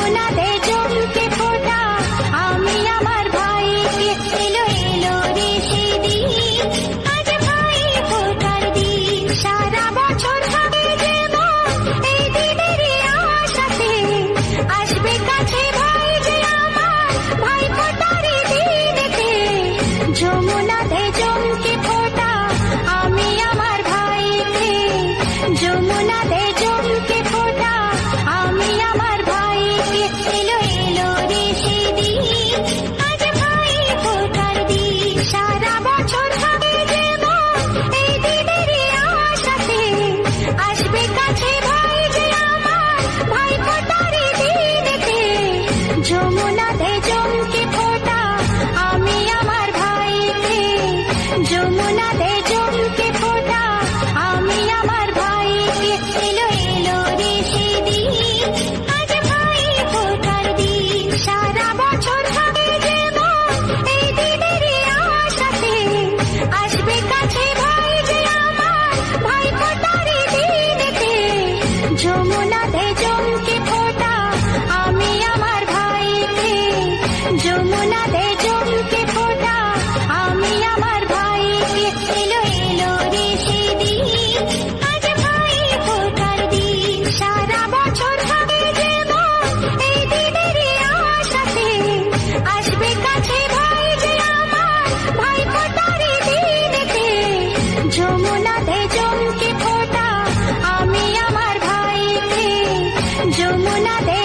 যমুনাতে জমকে ফোঁটা আমি আমার ভাইকে, এলো এলো রে সেদিন, আজ ভাই ফোঁটার দিন। সারা বছর থাকে যে মন এই দিনেরই আশাতে, আসবে কাছে ভাই যে আমার, ভাই ফোঁটারই দিনেতে। যমুনাতে জমকে ফোঁটা আমি আমার ভাইকে, যমুনাতে জমকে ফোঁটা আমি আমার ভাইকে, এলো এলো রে সেদিন, আজ ভাই ফোঁটার দিন। সারা বছর থাকে যে মন এই দিনেরই আশাতে, আসবে কাছে ভাই যে আমার, ভাই ফোঁটারই দিনেতে। যমুনাতে জমকে ফোঁটা আমি আমার ভাইকে, যমুনাতে জমকে ফোঁটা আমি আমার ভাইকে, এলো এলো রে সেদিন, আজ ভাই ফোঁটার দিন। সারা বছর থাকে যে মন এই দিনেরই আশাতে, আসবে কাছে ভাই যে আমার, ভাই ফোঁটারই দিনেতে। যমুনাতে জমকে ফোঁটা আমি আমার ভাইকে, যমুনাতে জমকে ফোঁটা আমি আমার ভাইকে, এলো এলো রে সেদিন, আজ ভাই ফোঁটার দিন। সারা বছর থাকে যে মন এই দিনেরই আশাতে, আসবে কাছে ভাই যে আমার, ভাই ফোঁটারই দিনেতে। যমুনাতে জমকে ফোঁটা আমি আমার ভাইকে, যমুনাতে